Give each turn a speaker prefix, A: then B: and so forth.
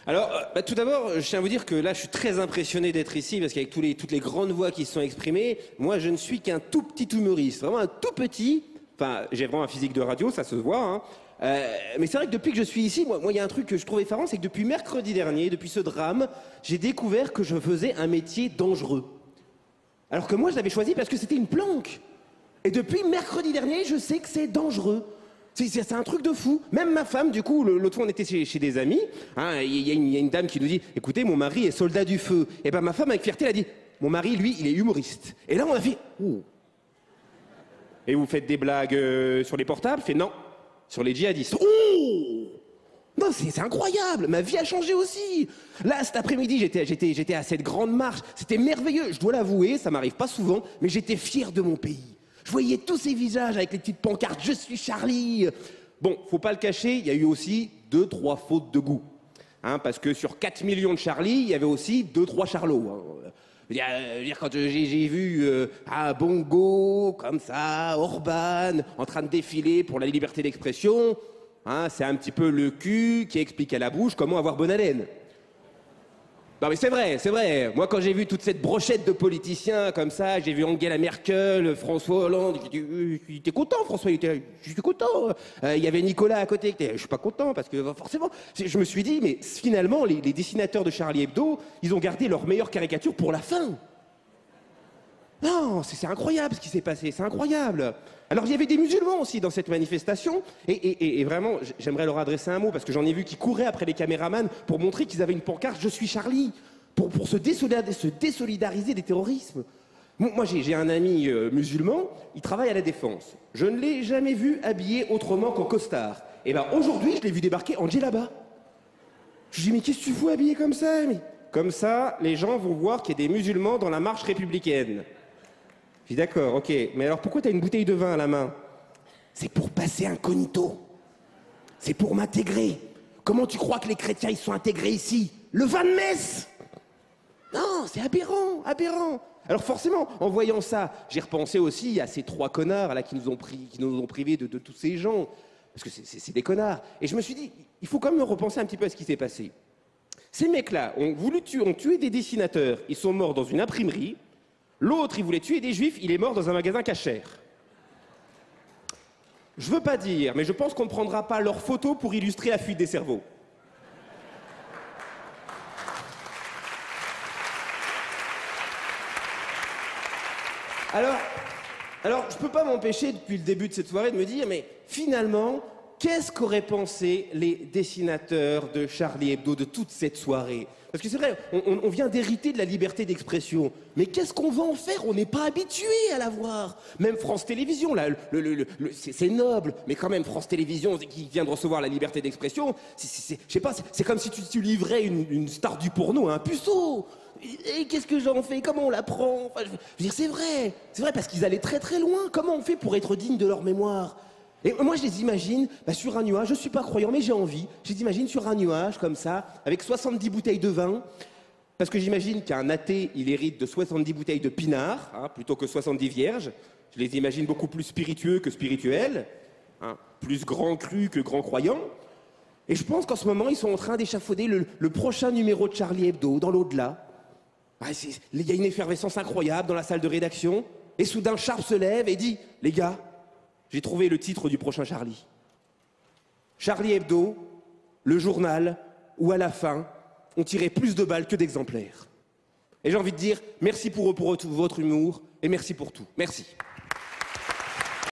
A: Alors, tout d'abord, je tiens à vous dire que là, je suis très impressionné d'être ici parce qu'avec toutes les grandes voix qui se sont exprimées, moi, je ne suis qu'un tout petit humoriste, vraiment un tout petit. Enfin, j'ai vraiment un physique de radio, ça se voit. Hein. Mais c'est vrai que depuis que je suis ici, moi, il y a un truc que je trouve effarant, c'est que depuis mercredi dernier, depuis ce drame, j'ai découvert que je faisais un métier dangereux. Alors que moi, je l'avais choisi parce que c'était une planque. Et depuis mercredi dernier, je sais que c'est dangereux. C'est un truc de fou. Même ma femme, du coup, l'autre fois on était chez des amis, hein, il y a une dame qui nous dit « Écoutez, mon mari est soldat du feu ». Et ben ma femme, avec fierté, elle a dit « Mon mari, lui, il est humoriste ». Et là, on a fait « Oh ». Et vous faites des blagues sur les portables? Fait non, sur les djihadistes. Oh. Non, c'est incroyable, ma vie a changé aussi. Là, cet après-midi, j'étais à cette grande marche, c'était merveilleux. Je dois l'avouer, ça m'arrive pas souvent, mais j'étais fier de mon pays. Je voyais tous ces visages avec les petites pancartes « Je suis Charlie ». Bon, faut pas le cacher, il y a eu aussi 2-3 fautes de goût. Hein, parce que sur 4 millions de Charlie, il y avait aussi 2-3 Charlots. Hein. Je veux dire, quand j'ai vu un Bongo, comme ça, Orban, en train de défiler pour la liberté d'expression, hein, c'est un petit peu le cul qui explique à la bouche comment avoir bonne haleine. Non mais c'est vrai, c'est vrai. Moi quand j'ai vu toute cette brochette de politiciens comme ça, j'ai vu Angela Merkel, François Hollande, j'étais content François, j'étais content. Il y avait Nicolas à côté, je suis pas content parce que forcément, je me suis dit mais finalement les dessinateurs de Charlie Hebdo, ils ont gardé leurs meilleures caricatures pour la fin. Non, c'est incroyable ce qui s'est passé, c'est incroyable. Alors il y avait des musulmans aussi dans cette manifestation, et vraiment, j'aimerais leur adresser un mot, parce que j'en ai vu qui couraient après les caméramans pour montrer qu'ils avaient une pancarte « Je suis Charlie », pour se désolidariser des terrorismes. Moi j'ai un ami musulman, il travaille à la Défense. Je ne l'ai jamais vu habillé autrement qu'en costard. Et ben aujourd'hui, je l'ai vu débarquer en djellaba. Je lui dis « Mais qu'est-ce que tu fous habillé comme ça ?» Mais comme ça, les gens vont voir qu'il y a des musulmans dans la marche républicaine. Je dis d'accord, ok. Mais alors pourquoi t'as une bouteille de vin à la main? C'est pour passer incognito. C'est pour m'intégrer. Comment tu crois que les chrétiens ils sont intégrés ici? Le vin de messe? Non, c'est aberrant, aberrant. Alors forcément, en voyant ça, j'ai repensé aussi à ces 3 connards là qui nous ont privés de tous ces gens. Parce que c'est des connards. Et je me suis dit, il faut quand même repenser un petit peu à ce qui s'est passé. Ces mecs-là ont tué des dessinateurs. Ils sont morts dans une imprimerie. L'autre, il voulait tuer des juifs, il est mort dans un magasin cachère. Je veux pas dire, mais je pense qu'on ne prendra pas leurs photos pour illustrer la fuite des cerveaux. Alors, je peux pas m'empêcher depuis le début de cette soirée de me dire, mais finalement, qu'est-ce qu'auraient pensé les dessinateurs de Charlie Hebdo de toute cette soirée? Parce que c'est vrai, on vient d'hériter de la liberté d'expression. Mais qu'est-ce qu'on va en faire? On n'est pas habitué à la voir. Même France Télévisions, là, c'est noble, mais quand même, France Télévisions, qui vient de recevoir la liberté d'expression, je sais pas, c'est comme si tu livrais une star du porno à un puceau. Et qu'est-ce que j'en fais? Comment on la prend? Enfin, je veux dire, c'est vrai, parce qu'ils allaient très très loin. Comment on fait pour être digne de leur mémoire? Et moi, je les imagine sur un nuage, je ne suis pas croyant, mais j'ai envie. Je les imagine sur un nuage, comme ça, avec 70 bouteilles de vin. Parce que j'imagine qu'un athée, il hérite de 70 bouteilles de pinard, hein, plutôt que 70 vierges. Je les imagine beaucoup plus spiritueux que spirituels, hein, plus grand cru que grand croyant. Et je pense qu'en ce moment, ils sont en train d'échafauder le prochain numéro de Charlie Hebdo, dans l'au-delà. Il y a une effervescence incroyable dans la salle de rédaction. Et soudain, Sharp se lève et dit « Les gars, j'ai trouvé le titre du prochain Charlie. Charlie Hebdo, le journal où à la fin, on tirait plus de balles que d'exemplaires. » Et j'ai envie de dire merci pour votre humour et merci pour tout. Merci.